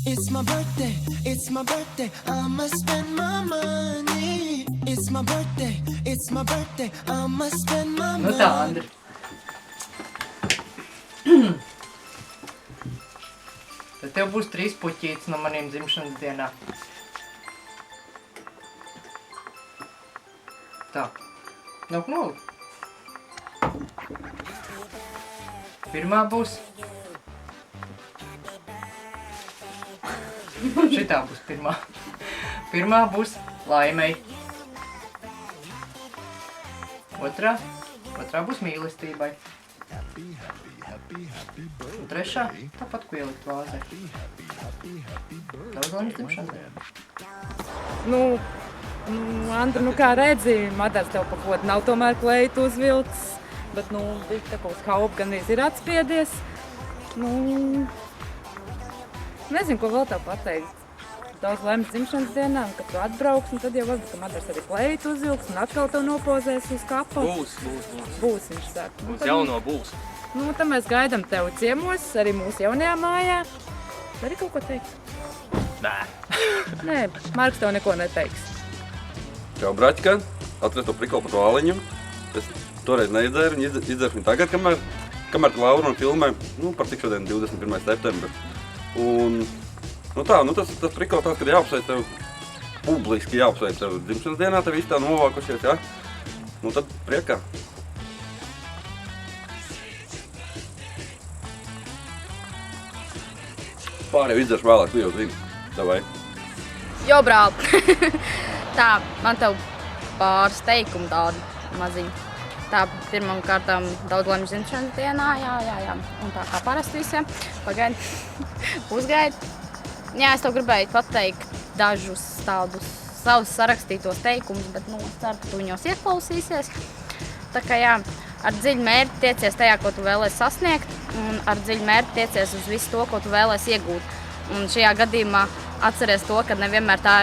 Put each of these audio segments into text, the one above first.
It's my birthday, I'ma spend my money. It's my birthday, I'ma spend my money. Nu tā, Andri. Tad tev būs 3 puķītes no maniem dzimšanas dienā. Tā. Nav knoli. Pirmā būs. Šitā būs pirmā. Pirmā būs Laimei. Otrā būs mīlestībai. Un trešā tāpat, ko ielikt vāzē. Daudz laimes dzimšanas dienā. Andra, kā redzi, Madars tev pa kodu nav tomēr kleitu uzvilcis, bet, Viktakovs haup gan ir atspiedies. Nezinu, ko vēl tev pateikt. Daudz laimes dzimšanas dienā, un kad tu atbrauks, un tad jau varbūt, ka Madars arī kleitu uzvilks, un atkal tev nopozēs uz kapa. Būs. Būs, viņš saka. Būs jauno būs. Tad mēs gaidām tevi ciemos, arī mūsu jaunajā mājā. Dari kaut ko teikt? Nē. Nē, Marks tev neko neteiks. Čau, braķika, atvestu prikolu par to āliņu. Es toreiz neidzēru, viņi izdzēru viņu tagad, kamēr Laura un filmē, par cik šodien 21. septembris. Un, tas prikols tāds, kad jāapsveic tev, publiski jāapsveic tev dzimšanas dienā, tev visi tā novākušies, ja? Tad priekā. Pāri jau izdzeršu vēlāk, tu jau zini. Davai. Jo, brāl. Tā, man tev pāris teikumu tādu maziņu. Tā, pirmam kārtām daudz laimes dzimšanas dienā, jā. Un tā kā parasti visiem. Pagaidi. Uzgaidi. Jā, es tev gribēju pateikt dažus tādus savus sarakstītos teikumus, bet, es ceru, ka tu viņos ieklausīsies. Tā kā, jā, ar dziļu mērķi tiecies tajā, ko tu vēlēsi sasniegt, un ar dziļu mērķi tiecies uz visu to, ko tu vēlēsi iegūt. Un šajā gadījumā atceries to, ka nevienmēr tā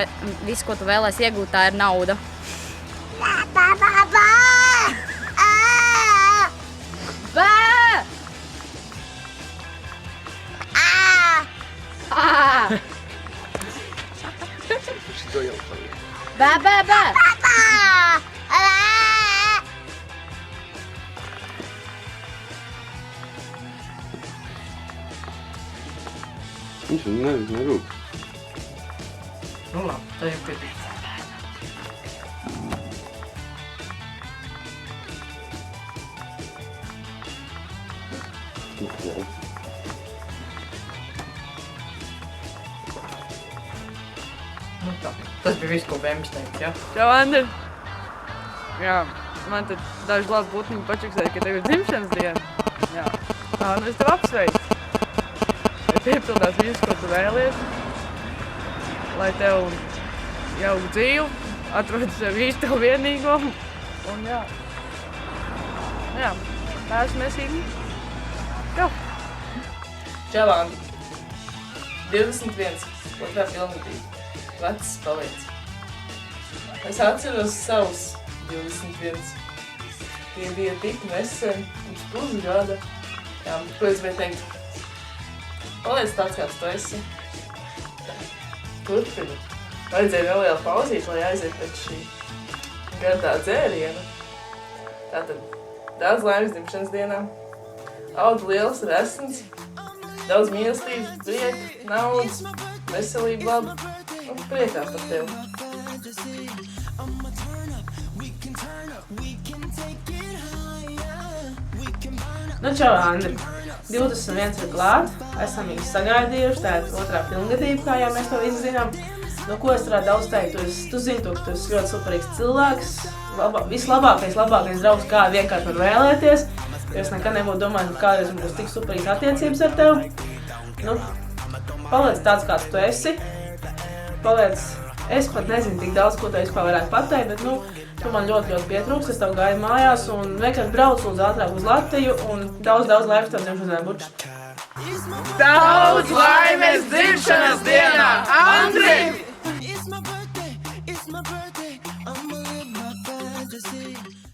visu, ko tu vēlēsi iegūt, tā ir nauda. Viņš nerūp. Labi, tā jau pietiek. Tā. Tas bija viss, ko Bēmis teikt, jā? Čau, Andri! Jā, man tad daži labi putniņi pačuksēja, ka tev ir dzimšanas diena. Jā. Es tev apsveicu. Lai piepildās visu, ko tu vēlies. Lai tev jauka dzīve, atrod sev īsti tev vienīgo. Un jā. Jā, mēsīgi. Čau! Čau, Andri. 21. Otrā filmotī. Vecs paliec. Es atceros savus 21. Tie bija tik nesen, pirms pusgada. Jā, ko es gribēju teikt? Paliec tāds, kāds tu esi. Turpini. Vajadzēja nelielu pauzīt, lai aiziet pēc šī gardā dzēriena. Tātad daudz laimes dzimšanas dienā. Audz liels resns. Daudz mīlestības, prieka, naudas, veselība laba. Un priekā par tevi. Čau, Andri. 21 ir klāt. Esam viņus sagaidījuši. Tā ir otrā filmgadība, kā jau mēs to visi zinām. No ko es varētu daudz teikt? Tu zini, ka tu esi ļoti superīgs cilvēks. Vislabākais draugs, kā vienkārši var vēlēties. Es nekad nebūtu domājis, ka kādreiz būs tik superīgas attiecības ar tevi. Paliec tāds, kāds tu esi. Es pat nezinu tik daudz, ko tu vispār varētu pateikt, bet tu man ļoti pietrūks. Es tev gāju mājās un vienkārši braucu lūdzu ātrāk uz Latviju un daudz laimes tev dzimšanas dienā. Daudz laimes dzimšanas dienā, Andri!